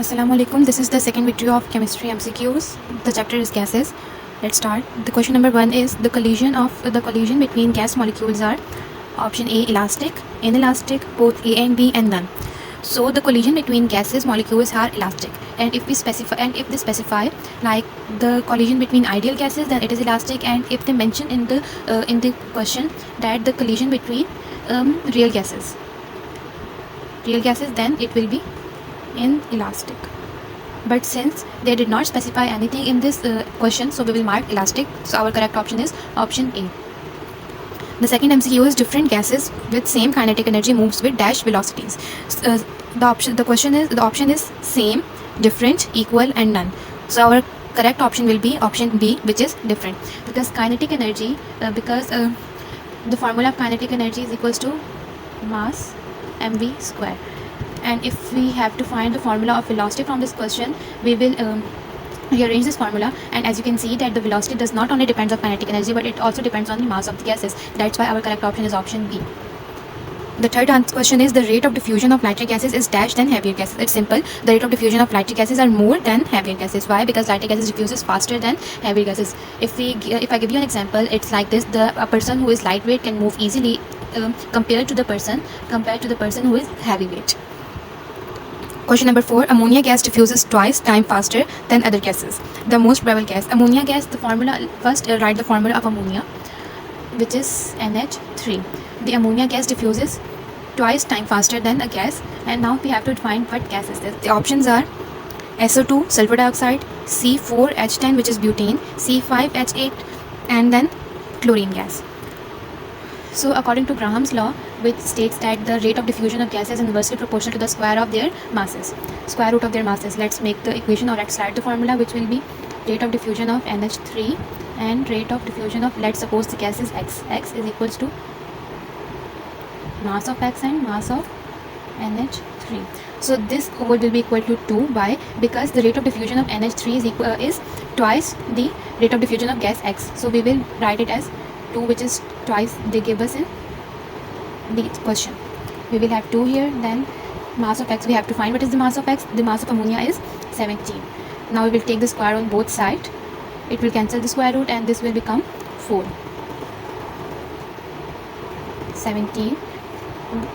Assalamu alaikum. This is the second video of chemistry MCQs. The chapter is gases. Let's start. The question number 1 is the collision between gas molecules are option A elastic, inelastic, both A and B, and none. So the collision between gases molecules are elastic, and if they specify like the collision between ideal gases, then it is elastic, and if they mention in the question that the collision between real gases, then it will be inelastic. But since they did not specify anything in this question, so we will mark elastic. So our correct option is option A. The second MCQ is different gases with same kinetic energy moves with dash velocities. The option is same, different, equal, and none. So our correct option will be option B, which is different, because kinetic energy the formula of kinetic energy is equals to mass mv square. And if we have to find the formula of velocity from this question, we will rearrange this formula, and as you can see that the velocity does not only depends on kinetic energy, but it also depends on the mass of the gases. That's why our correct option is option B. The third question is the rate of diffusion of lighter gases is dash than heavier gases. It's simple. The rate of diffusion of lighter gases are more than heavier gases. Why? Because lighter gases diffuses faster than heavier gases. If I give you an example, it's like this: a person who is lightweight can move easily compared to the person who is heavyweight. Question number 4. Ammonia gas diffuses twice time faster than other gases. The most probable gas. Ammonia gas, the formula, first write the formula of ammonia, which is NH3. The ammonia gas diffuses twice time faster than a gas, and now we have to find what gas is this. The options are SO2, sulfur dioxide, C4H10, which is butane, C5H8, and then chlorine gas. So according to Graham's law, which states that the rate of diffusion of gases is inversely proportional to the square root of their masses. Let's make the equation, or let's write the formula, which will be rate of diffusion of NH3 and rate of diffusion of, let's suppose the gas is X. X is equals to mass of X and mass of NH3. So this whole will be equal to 2. Why? Because the rate of diffusion of NH3 is twice the rate of diffusion of gas X. So we will write it as 2, which is twice they give us in the question. We will have 2 here, then mass of X we have to find. What is the mass of X? The mass of ammonia is 17. Now we will take the square on both sides. It will cancel the square root, and this will become 4. 17.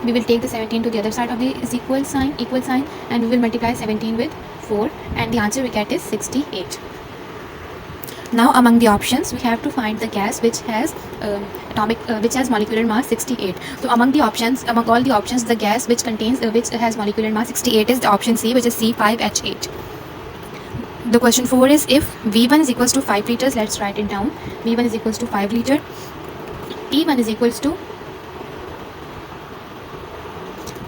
We will take the 17 to the other side of the equal sign, and we will multiply 17 with 4, and the answer we get is 68. Now among the options, we have to find the gas which has molecular mass 68. So among all the options, the gas which has molecular mass 68 is the option C, which is C5H8. The question 4 is, if V1 is equals to 5 liters, let's write it down. V1 is equals to 5 liter. T1 is equals to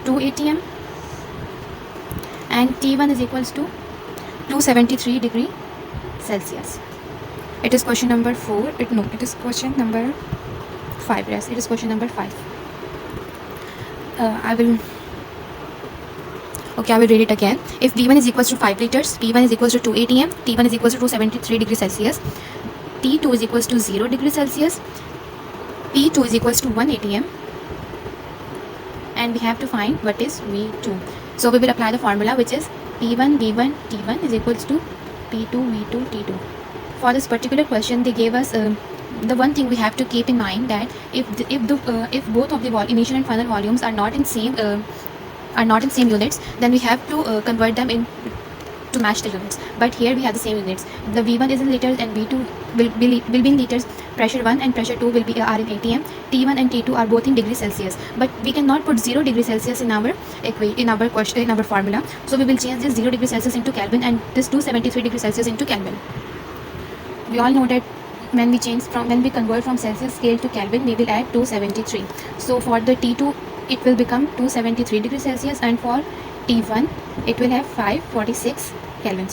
2 atm, and T1 is equals to 273 degree Celsius. It is question number 4. It is question number 5. Yes, it is question number 5. I will read it again. If V1 is equals to 5 liters, P1 is equals to 2 atm, T1 is equals to 273 degrees Celsius, T2 is equals to 0 degrees Celsius, P2 is equals to 1 atm, and we have to find what is V2. So we will apply the formula, which is P1 V1 T1 is equals to P2 V2 T2. For this particular question, they gave us the one thing we have to keep in mind, that if both of the initial and final volumes are not in same units, then we have to convert them to match the units. But here we have the same units. The V1 is in liters and V2 will be in liters. Pressure 1 and pressure 2 will be are in atm. T1 and T2 are both in degrees Celsius. But we cannot put 0 degrees Celsius in our formula. So we will change this 0 degrees Celsius into Kelvin, and this 273 degrees Celsius into Kelvin. We all know that when we convert from Celsius scale to Kelvin, we will add 273. So for the T2, it will become 273 degrees Celsius, and for T1, it will have 546 Kelvin.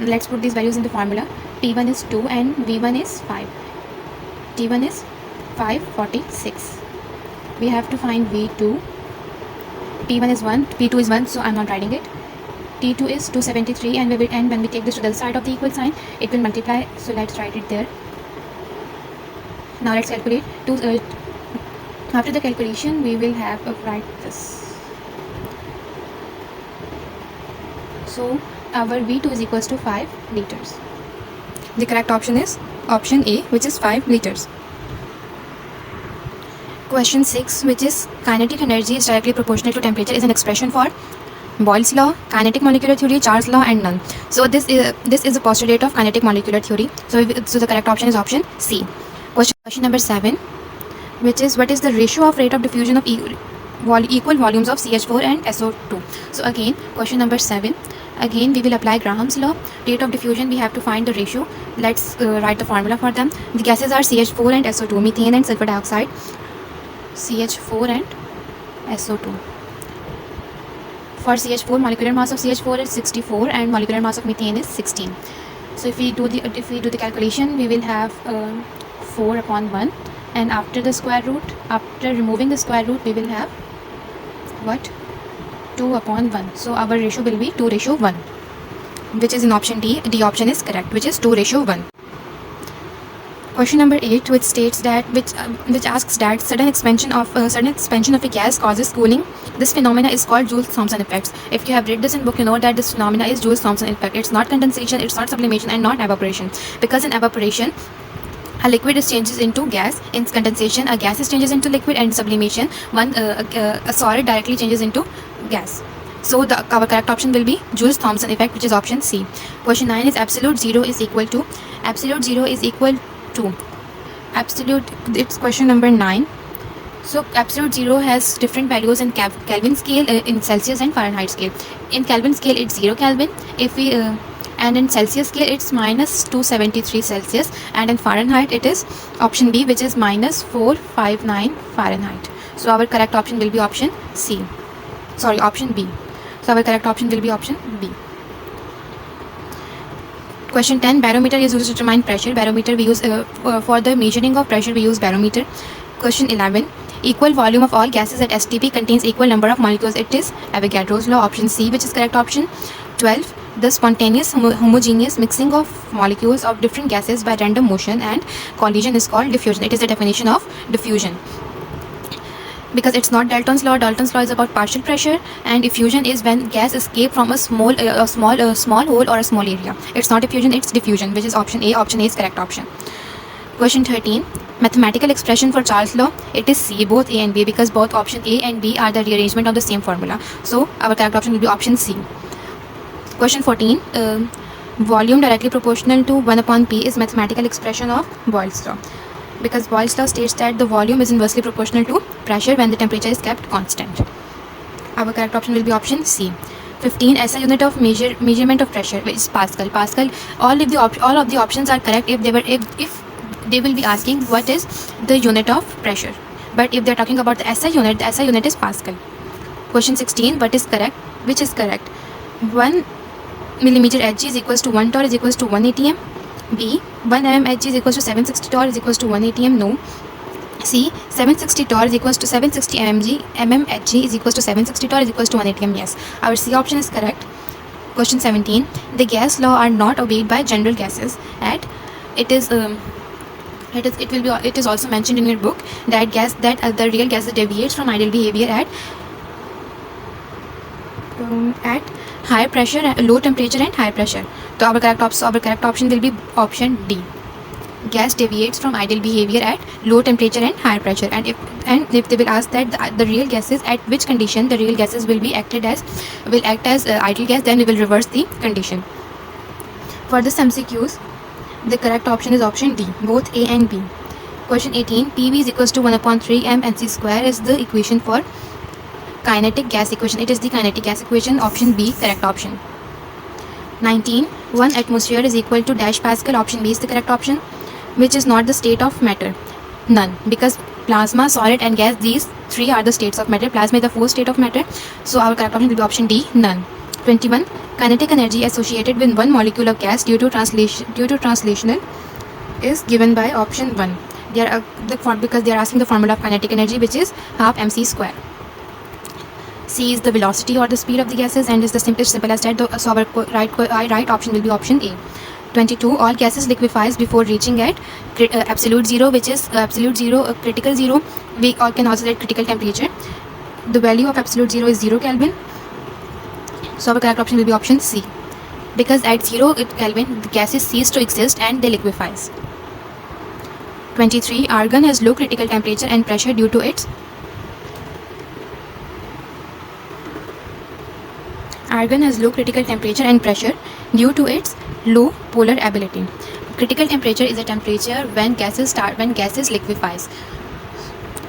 Let's put these values in the formula. P1 is 2 and V1 is 5. T1 is 546. We have to find V2. P1 is 1, P2 is 1, so I'm not writing it. T2 is 273, and when we take this to the other side of the equal sign, it will multiply. So let's write it there. Now let's calculate. After the calculation, we will have write this. So our V2 is equals to 5 liters. The correct option is option A, which is 5 liters. Question 6, which is kinetic energy is directly proportional to temperature, is an expression for Boyle's law, kinetic molecular theory, Charles law, and none. So this is a postulate of kinetic molecular theory. So the correct option is option C. Question number 7, which is what is the ratio of rate of diffusion of equal volumes of CH4 and SO2. So again, question number 7. Again, we will apply Graham's law. Rate of diffusion, we have to find the ratio. Let's write the formula for them. The gases are CH4 and SO2, methane and sulfur dioxide. CH4 and SO2. For CH4, molecular mass of CH4 is 64 and molecular mass of methane is 16. So if we do the calculation, we will have 4 upon 1, and after removing the square root, we will have what? 2 upon 1. So our ratio will be 2:1, which is in option D. D option is correct, which is 2:1. Question number 8, which states that which asks that sudden expansion of a gas causes cooling. This phenomena is called Joule-Thomson effects. If you have read this in book, you know that this phenomena is Joule-Thomson effect. It's not condensation, it's not sublimation, and not evaporation. Because in evaporation, a liquid is changes into gas. In condensation, a gas is changes into liquid, and sublimation, a solid directly changes into gas. So our correct option will be Joule-Thomson effect, which is option C. Question 9 is absolute zero is equal to. It's question number 9. So absolute zero has different values in Kelvin scale, in Celsius and Fahrenheit scale. In Kelvin scale, it's 0 Kelvin. And in Celsius scale, it's minus 273 Celsius, and in Fahrenheit, it is option B, which is minus 459 Fahrenheit. So our correct option will be option option B. So our correct option will be option B. Question 10, barometer is used to determine pressure. Barometer we use for the measuring of pressure, we use barometer. Question 11, equal volume of all gases at STP contains equal number of molecules. It is Avogadro's law, option C, which is correct option. 12, the spontaneous homogeneous mixing of molecules of different gases by random motion and collision is called diffusion. It is the definition of diffusion. Because it's not Dalton's law. Dalton's law is about partial pressure, and effusion is when gas escape from a small hole or a small area. It's not effusion, it's diffusion, which is option A. Option A is correct option. Question 13, mathematical expression for Charles law. It is C, both A and B, because both option A and B are the rearrangement of the same formula. So our correct option will be option C. Question 14, volume directly proportional to 1 upon P is mathematical expression of Boyle's law. Because Boyle's law states that the volume is inversely proportional to pressure when the temperature is kept constant. Our correct option will be option C. 15, SI unit of measurement of pressure, which is Pascal. All of the options are correct if they will be asking what is the unit of pressure. But if they are talking about the SI unit is Pascal. Question 16, what is correct? Which is correct? 1 millimeter Hg is equals to 1 torr is equals to 1 atm. B, 1 mm Hg is equals to 760 torr is equals to 1 atm. No. C, 760 torr is equals to 760 mm Hg is equals to 760 torr is equals to 1 atm. Yes, our C option is correct. Question 17, the gas law are not obeyed by general gases. It is also mentioned in your book that the real gases deviates from ideal behavior at high pressure, low temperature, and high pressure. So our correct option will be option D. Gas deviates from ideal behavior at low temperature and high pressure. And if they will ask that the real gases at which condition the real gases will act as ideal gas, then we will reverse the condition. For this MCQs, the correct option is option D, both A and B. Question 18, PV is equals to 1 upon 3 m Nc square is the equation for kinetic gas equation. It is the kinetic gas equation, option B, correct option. 19, 1 atmosphere is equal to dash Pascal, option B is the correct option. Which is not the state of matter? None, because plasma, solid, and gas, these three are the states of matter. Plasma is the fourth state of matter. So our correct option will be option D, none. 21, kinetic energy associated with one molecule of gas due to translational is given by option 1. Because they are asking the formula of kinetic energy, which is half mc square. C is the velocity or the speed of the gases, and is the simple as that. So our right option will be option A. 22, all gases liquefies before reaching at absolute zero, which is critical zero. We can also write critical temperature. The value of absolute zero is 0 Kelvin. So our correct option will be option C. Because at 0 Kelvin, the gases cease to exist and they liquefies. 23. Argon has low critical temperature and pressure due to its low polar ability. Critical temperature is a temperature when gases liquefies,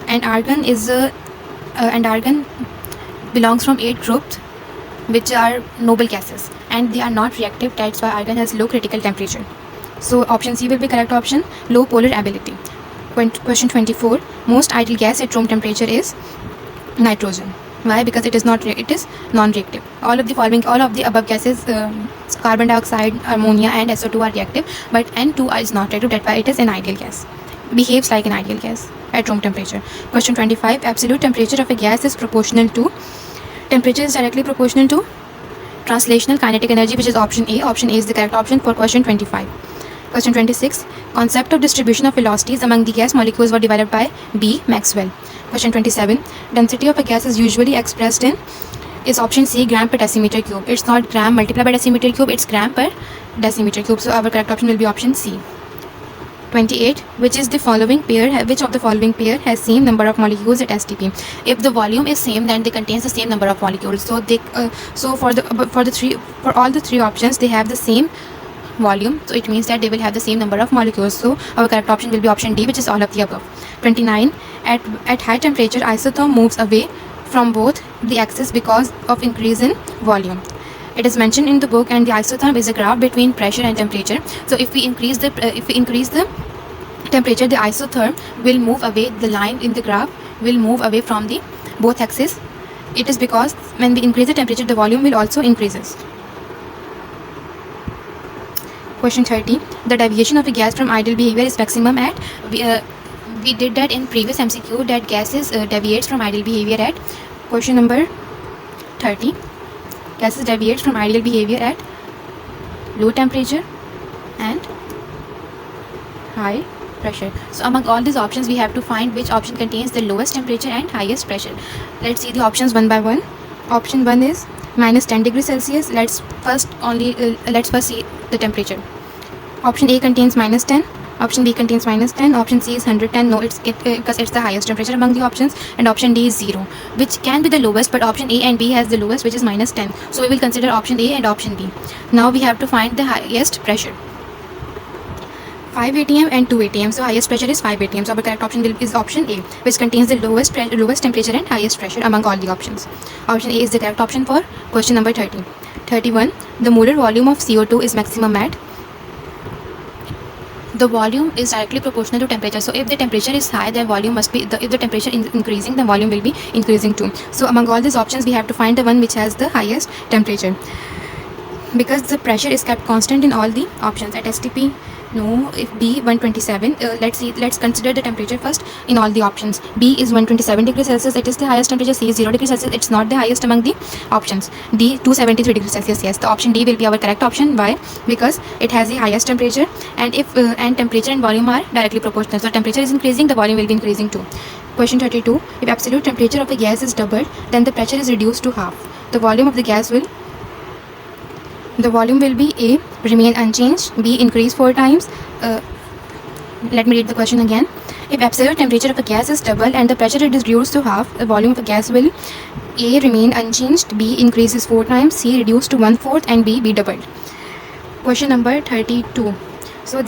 and argon belongs from 8 groups which are noble gases and they are not reactive. That's why argon has low critical temperature. So option C will be correct option, low polar ability. Question 24. Most ideal gas at room temperature is nitrogen. Why? Because it is non-reactive. All of the above gases, carbon dioxide, ammonia and SO2 are reactive, but N2 is not reactive. That's why it is an ideal gas. Behaves like an ideal gas at room temperature. Question 25. Absolute temperature of a gas is proportional to. Temperature is directly proportional to translational kinetic energy, which is option A. Option A is the correct option for question 25. Question 26. Concept of distribution of velocities among the gas molecules were developed by B. Maxwell. Question 27. Density of a gas is usually expressed in is option C, gram per decimeter cube. It's not gram multiplied by decimeter cube, it's gram per decimeter cube. So our correct option will be option C. 28. Which of the following pair has same number of molecules at STP? If the volume is same, then they contains the same number of molecules. So for all the three options, they have the same volume, so it means that they will have the same number of molecules. So our correct option will be option D, which is all of the above. 29. At high temperature, isotherm moves away from both the axes because of increase in volume. It is mentioned in the book, and the isotherm is a graph between pressure and temperature. So if we increase the temperature, the isotherm will move away. The line in the graph will move away from the both axes. It is because when we increase the temperature, the volume will also increases. Question 30. The deviation of a gas from ideal behavior is maximum at. We did that in previous MCQ, that gases deviates from ideal behavior at. Question number 30. Gases deviates from ideal behavior at low temperature and high pressure. So among all these options, we have to find which option contains the lowest temperature and highest pressure. Let's see the options one by one. Option 1 is minus 10 degrees Celsius. Let's first see the temperature. Option A contains minus 10. Option B contains minus 10. Option C is 110. No, because it's the highest temperature among the options. And option D is 0, which can be the lowest, but option A and B has the lowest, which is minus 10. So we will consider option A and option B. Now we have to find the highest pressure. 5 atm and 2 atm. So highest pressure is 5 atm. So our correct option is option A, which contains the lowest temperature and highest pressure among all the options. Option A is the correct option for question number 30. 31. The molar volume of CO2 is maximum at. The volume is directly proportional to temperature. So if the temperature is high, then volume must be, if the temperature is increasing, then volume will be increasing too. So among all these options, we have to find the one which has the highest temperature. Because the pressure is kept constant in all the options. At STP, no. If B 127, let's consider the temperature first in all the options. B is 127 degrees Celsius, it is the highest temperature. C is 0 degrees Celsius, it's not the highest among the options. D 273 degrees Celsius, yes, the option D will be our correct option. Why? Because it has the highest temperature, and if and temperature and volume are directly proportional. So temperature is increasing, the volume will be increasing too. Question 32. If absolute temperature of a gas is doubled, then the pressure is reduced to half. The volume of the gas will be A, remain unchanged, B, increase 4 times. Let me read the question again. If absolute temperature of a gas is doubled and the pressure is reduced to half, the volume of a gas will A, remain unchanged, B, increases 4 times, C, reduced to 1/4, and B, be doubled. Question number 32. So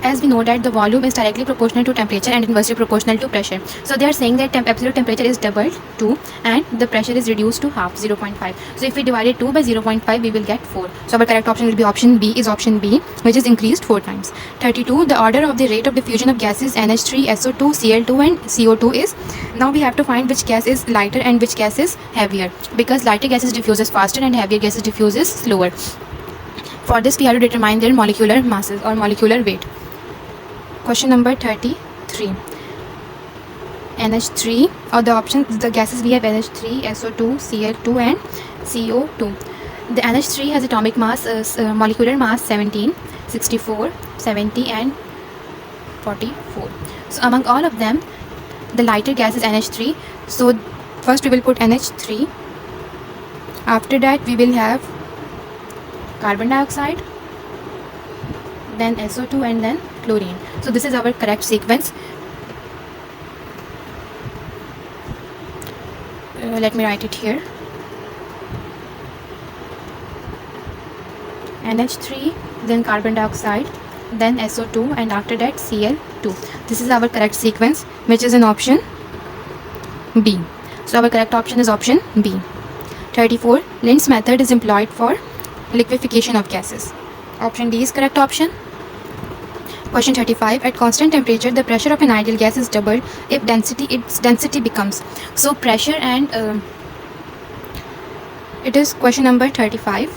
as we know that the volume is directly proportional to temperature and inversely proportional to pressure. So they are saying that absolute temperature is doubled 2 and the pressure is reduced to half 0.5. So if we divide it 2 by 0.5, we will get 4. So our correct option will be option B, which is increased 4 times. 32. The order of the rate of diffusion of gases NH3, SO2, Cl2 and CO2 is. Now we have to find which gas is lighter and which gas is heavier, because lighter gases diffuses faster and heavier gases diffuses slower. For this, we have to determine their molecular masses or molecular weight. Question number 33. NH3, or the options, the gases we have NH3, SO2, Cl2 and CO2. The NH3 has atomic mass, molecular mass 17, 64, 70 and 44. So among all of them, the lighter gas is NH3. So first we will put NH3 After that we will have carbon dioxide, then SO2, and then chlorine. So this is our correct sequence. Let me write it here. NH3, then carbon dioxide, then SO2, and after that Cl2. This is our correct sequence, which is in option B. So our correct option is option B. 34. Lind's method is employed for liquefaction of gases. Option D is correct option. Question 35. At constant temperature, the pressure of an ideal gas is doubled if its density becomes. So pressure and it is question number 35.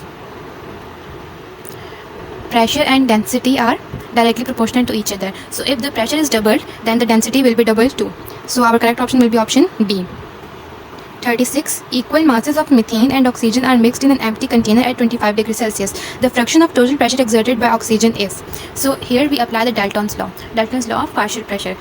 Pressure and density are directly proportional to each other. So if the pressure is doubled, then the density will be doubled too. So our correct option will be option B. 36. Equal masses of methane and oxygen are mixed in an empty container at 25 degrees Celsius. The fraction of total pressure exerted by oxygen is. So here we apply the Dalton's law. Dalton's law of partial pressure.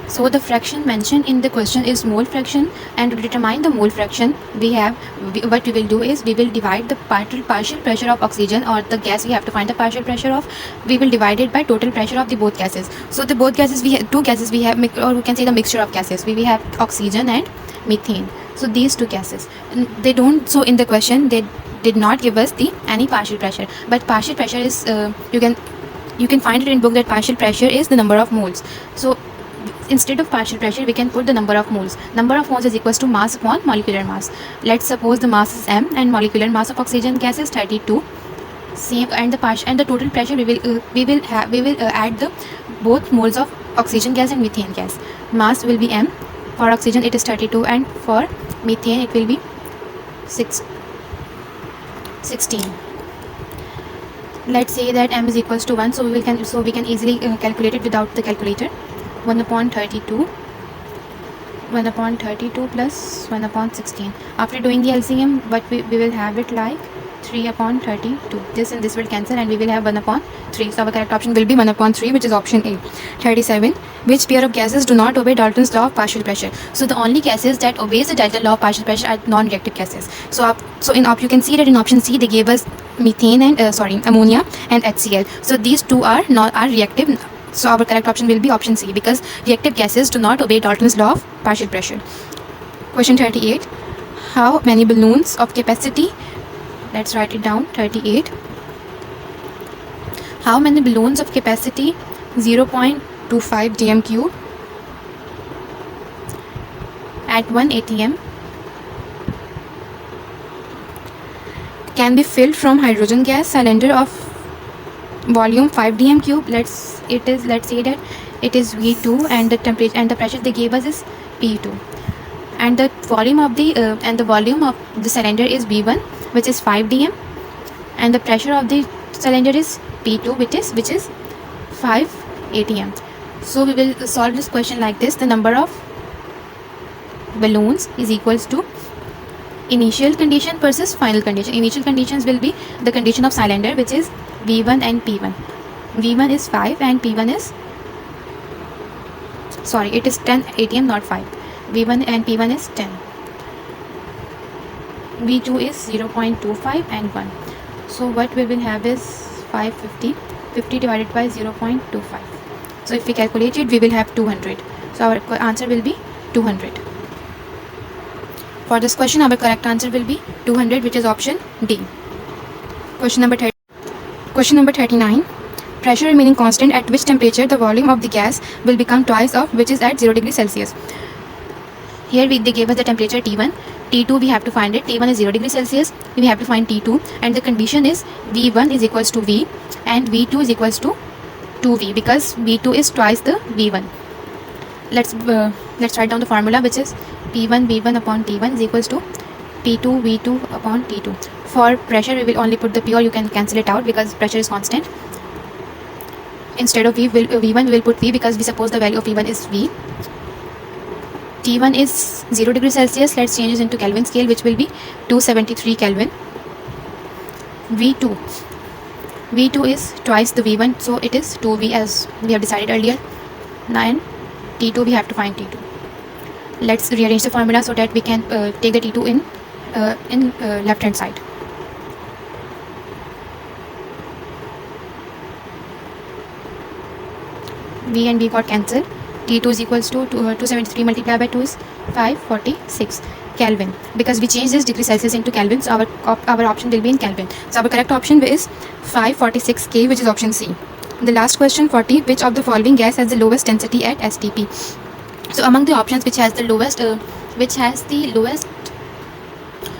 So the fraction mentioned in the question is mole fraction, and to determine the mole fraction, what we will do is we will divide the partial pressure of oxygen, or the gas we have to find the partial pressure of, we will divide it by total pressure of the both gases. So the both gases we have, two gases we have, or we can say the mixture of gases, we have oxygen and methane. So these two gases, they don't, so in the question they did not give us the any partial pressure, but partial pressure is you can find it in book that partial pressure is the number of moles. So instead of partial pressure, we can put the number of moles. Number of moles is equals to mass upon molecular mass. Let's suppose the mass is m and molecular mass of oxygen gas is 32. Same, and the total pressure we will add the both moles of oxygen gas and methane gas. Mass will be m. For oxygen it is 32, and for methane it will be 16. Let's say that m is equals to 1, so we can easily calculate it without the calculator. 1 upon 32 plus 1 upon 16. After doing the LCM, what we will have it like 3 upon 32. This and this will cancel, and we will have 1 upon 3. So our correct option will be 1 upon 3, which is option A. 37. Which pair of gases do not obey Dalton's law of partial pressure? So the only gases that obeys the Dalton law of partial pressure are non-reactive gases. So you can see that in option C they gave us methane and ammonia and HCl. So these two are reactive. So our correct option will be option C, because reactive gases do not obey Dalton's law of partial pressure. Question 38. How many balloons of capacity, let's write it down, 38. How many balloons of capacity 0.25 dm cube at 1 atm can be filled from hydrogen gas cylinder of volume 5 dm cube? Let's say that it is V2, and the temperature and the pressure they gave us is P2, and the volume of the cylinder is V1, which is 5 dm, and the pressure of the cylinder is P2, which is 5 atm. So we will solve this question like this. The number of balloons is equals to initial condition versus final condition. Initial conditions will be the condition of cylinder, which is V1 and P1. V1 is 5 and P1 is, it is 10 atm, not 5. V1 and P1 is 10. V2 is 0.25 and 1. So what we will have is 550. 50 divided by 0.25. So if we calculate it, we will have 200. So our answer will be 200. For this question, our correct answer will be 200, which is option D. Question number 39. Pressure remaining constant at which temperature the volume of the gas will become twice of which is at 0 degrees Celsius. Here they gave us the temperature T1. T2 we have to find it. T1 is 0 degrees Celsius. We have to find T2, and the condition is V1 is equals to V and V2 is equals to 2V, because V2 is twice the V1. Let's write down the formula, which is P1 V1 upon T1 is equals to P2 V2 upon T2. For pressure we will only put the P, or you can cancel it out because pressure is constant. Instead of V1 we will put V, because we suppose the value of V1 is V. T1 is 0 degrees Celsius. Let's change it into Kelvin scale, which will be 273 Kelvin. V2 is twice the V1, so it is 2V, as we have decided earlier. 9 T2 we have to find T2. Let's rearrange the formula so that we can take the T2 in in left hand side. V and B got cancelled. T2 is equals to 273 multiplied by 2 is 546 Kelvin. Because we changed this degree Celsius into Kelvin, so our option will be in Kelvin. So our correct option is 546 K, which is option C. The last question 40, which of the following gas has the lowest density at STP? So among the options which has the lowest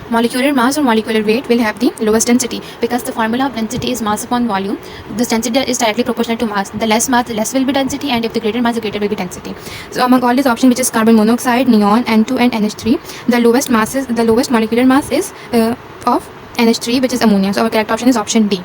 molecular mass or molecular weight will have the lowest density, because the formula of density is mass upon volume. This density is directly proportional to mass. The less mass, the less will be density, and if the greater mass, the greater will be density. So among all these options, which is carbon monoxide, neon, N2 and NH3, the lowest molecular mass is of NH3, which is ammonia. So our correct option is option D.